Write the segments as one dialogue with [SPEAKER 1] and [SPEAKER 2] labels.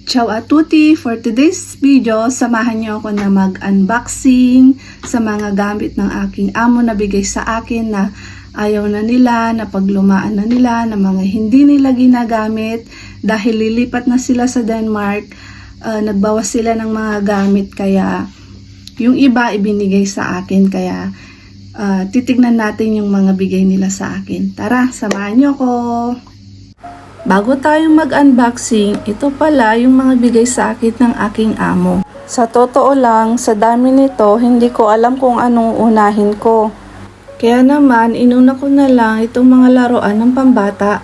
[SPEAKER 1] Ciao a tutti! For today's video, samahan niyo ako na mag-unboxing sa mga gamit ng aking amo na bigay sa akin na ayaw na nila, na paglumaan na nila, na mga hindi nila ginagamit dahil lilipat na sila sa Denmark. Nagbawas sila ng mga gamit kaya yung iba ibinigay sa akin kaya titignan natin yung mga bigay nila sa akin. Tara, samahan niyo ako! Bago tayong mag-unboxing, ito pala yung mga bigay sa akin ng aking amo. Sa totoo lang, sa dami nito, hindi ko alam kung anong unahin ko. Kaya naman, inuna ko na lang itong mga laruan ng pambata.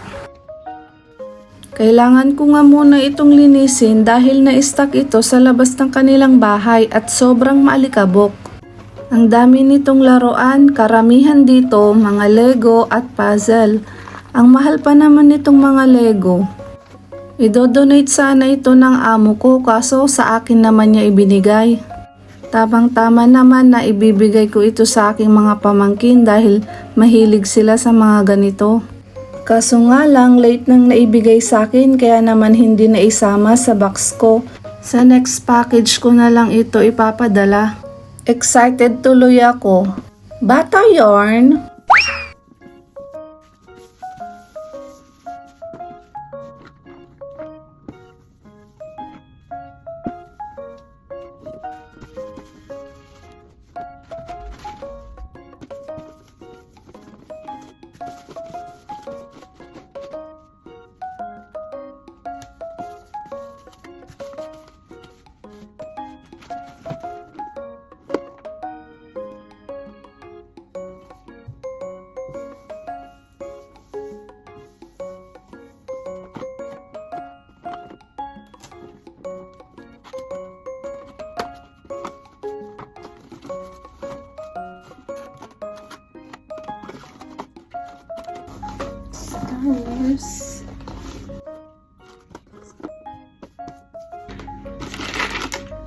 [SPEAKER 1] Kailangan ko nga muna itong linisin dahil na-stuck ito sa labas ng kanilang bahay at sobrang maalikabok. Ang dami nitong laruan, karamihan dito, mga Lego at puzzle. Ang mahal pa naman nitong mga Lego. Idodonate sana ito ng amo ko kaso sa akin naman niya ibinigay. Tamang-tama naman na ibibigay ko ito sa aking mga pamangkin dahil mahilig sila sa mga ganito. Kaso nga lang late nang naibigay sa akin kaya naman hindi na isama sa box ko. Sa next package ko na lang ito ipapadala. Excited tuloy ako. Bata yarn!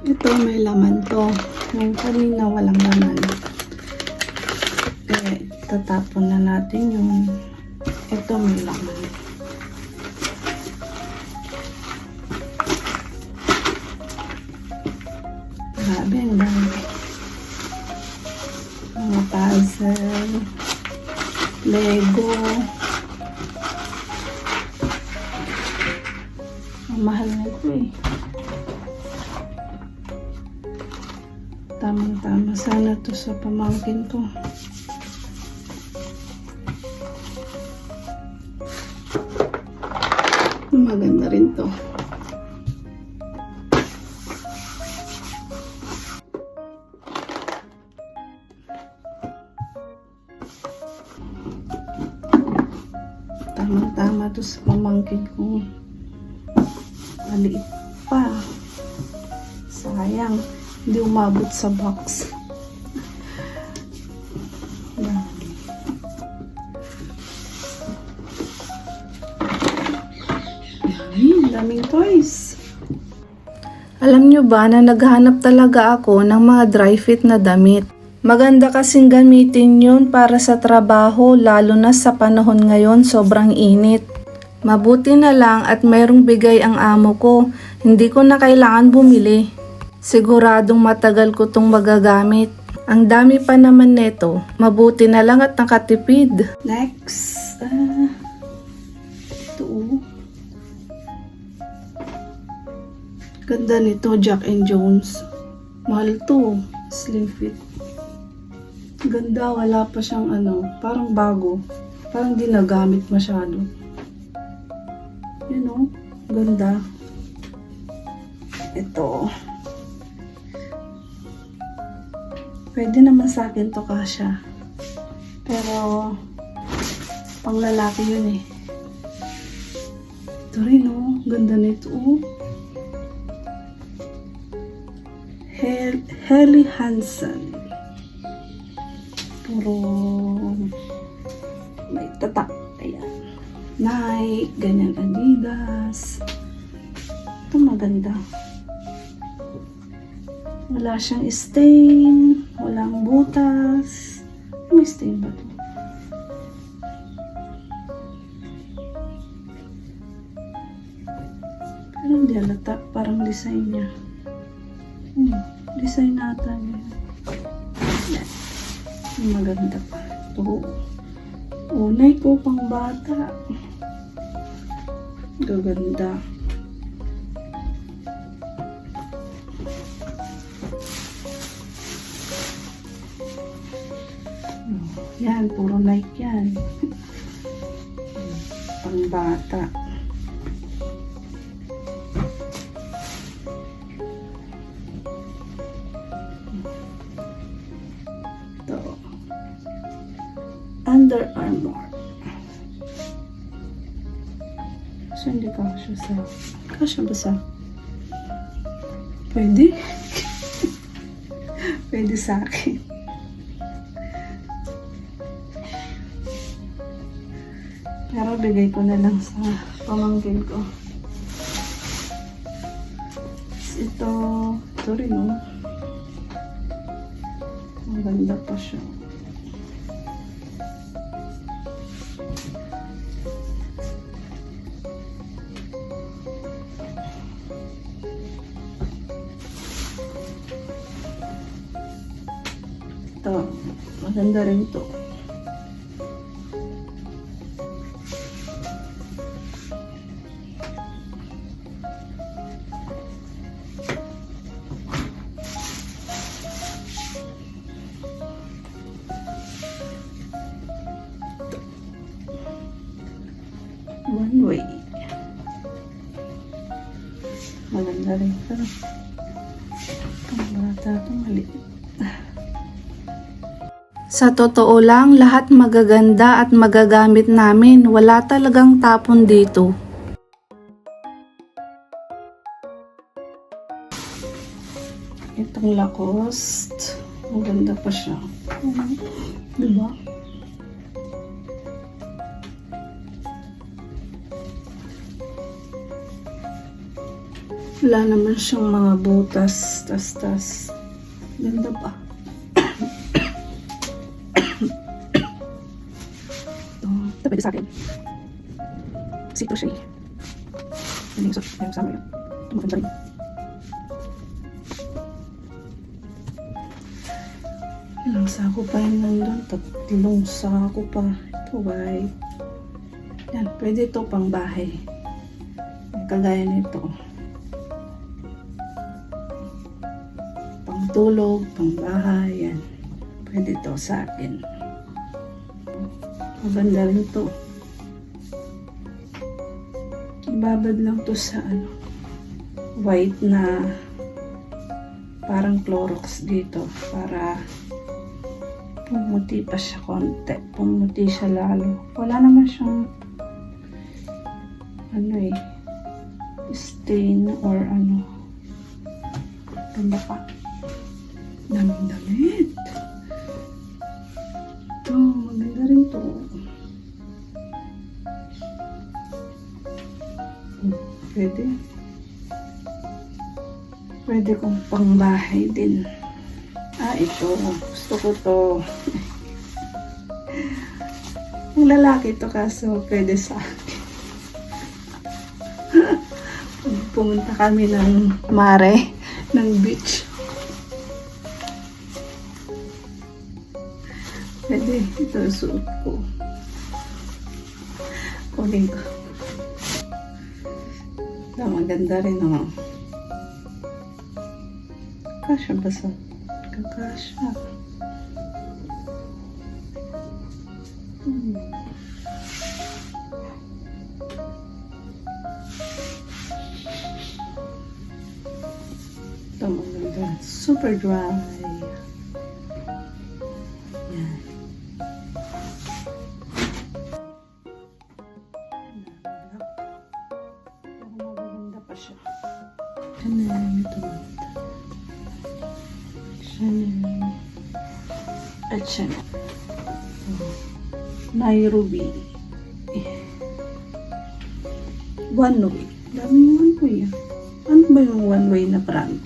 [SPEAKER 1] Ito may laman to. Yung kanina walang laman. Tatapon na natin yun. Ito may laman. Grabe ang dami. Mga puzzle, Lego. Ang mahal na ito eh. Tamang-tama sana to sa pamangkin ko. Maganda rin to. Tamang-tama to sa pamangkin ko. Maliit pa. Sayang. Hindi umabot sa box. Daming toys. Alam nyo ba na naghahanap talaga ako ng mga dry fit na damit. Maganda kasing gamitin yun para sa trabaho lalo na sa panahon ngayon sobrang init. Mabuti na lang at mayroong bigay ang amo ko. Hindi ko na kailangan bumili. Siguradong matagal ko itong magagamit. Ang dami pa naman neto. Mabuti na lang at nakatipid. Next. Ito. Ganda nito, Jack and Jones. Mahal to. Slim fit. Ganda, wala pa siyang parang bago. Parang di nagamit masyado. Yun o. Ganda. Ito. Pwede naman sa akin to kasya. Pero, pang lalaki yun eh. Ito rin oh. Ganda nito oh. Helly Hansen. Puro may tatak. Ayan. Nike. Ganyan Adidas. Ito maganda. Wala siyang stain, walang butas. May stain ba ito? Hindi halata. Parang design niya. Design nata niya. Yan. Maganda pa. Ito. Unay ko pang bata. Gaganda. Yan, puro Nike yan. Pang bata. Ito. Under Armour. So, hindi kasya sa... Kasya ba sa... Pwede? Pwede sa akin. Pero bigay ko na lang sa pamangkin ko. Ito rin oh. Maganda pa siya. Ito, maganda rin ito. One way. Maganda rin. Pero ang bata ito maliit. Sa totoo lang, lahat magaganda at magagamit namin. Wala talagang tapon dito. Itong Lacoste. Maganda pa siya. Diba? Wala naman siyang mga butas, tas. Ganda pa. Ito pwede sa akin. Sito siya eh. Hindi yung sama yun. Ito maganda rin. Ilang sako pa yun nandun. 3 sako pa. Ito white. Yan, pwede ito pang bahay. Kagaya nito. Tulog, pangbahay, yan. Pwede ito sa akin. Maganda rin ito. Ibabad lang to sa white na parang Clorox dito para pumuti pa siya konti. Pumuti siya lalo. Wala naman siyang stain or ganda pa. Daming damit. Ito, maganda rin to. Pwede. Pwede kong pangbahay din. Ito. Gusto ko to. Ang lalaki to kaso pwede sa akin. Pumunta kami ng mare, ng beach. Pwede, ito suot ko. Kunin ko. Maganda rin naman. Kasya ba sa? Kakasya. Ito maganda. Super dry. Yan. Maganda pa siya. Chanel ito. Chanel. At Chanel. Nairobi. One way. Daming one way. Ano ba yung one way na brand?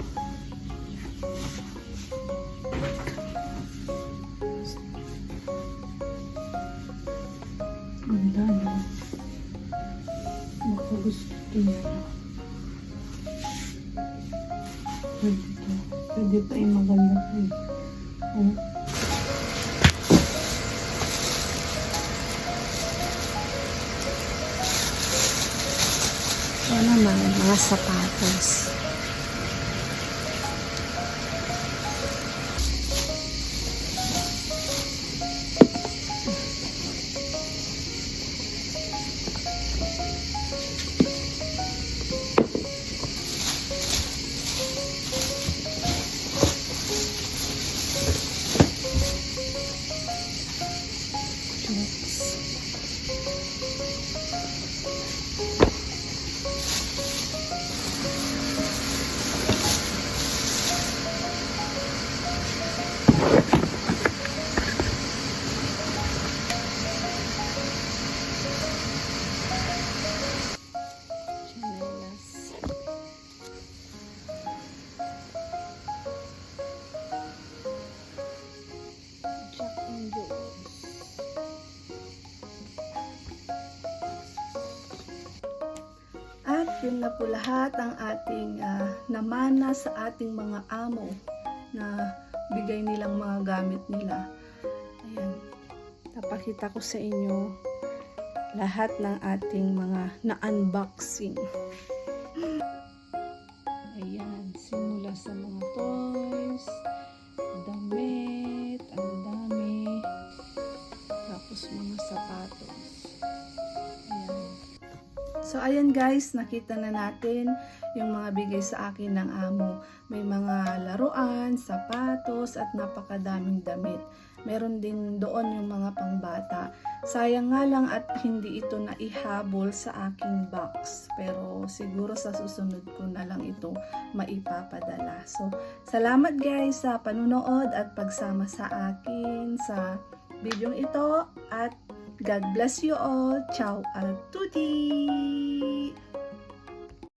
[SPEAKER 1] Ganda, no? Baka gusto niya. Pwede pa yung maganda pa eh. Oh.
[SPEAKER 2] Ito naman, mga sapatos. Chinelas. Jack and Jones.
[SPEAKER 1] At yun na po lahat ang ating namana sa ating mga amo na bigay nilang mga gamit nila. Ayan. Tapakita ko sa inyo lahat ng ating mga na-unboxing. Ayan. Simula sa mga toys, damit, ang dami. Tapos mga sapatos. Ayan. So ayan guys, nakita na natin yung mga bigay sa akin ng amo. May mga laruan, sapatos at napakadaming damit. Meron din doon yung mga pangbata. Sayang nga lang at hindi ito naihabol sa aking box. Pero siguro sa susunod ko na lang ito maipapadala. So salamat guys sa panunood at pagsama sa akin sa video ito. At God bless you all. Ciao al tutti!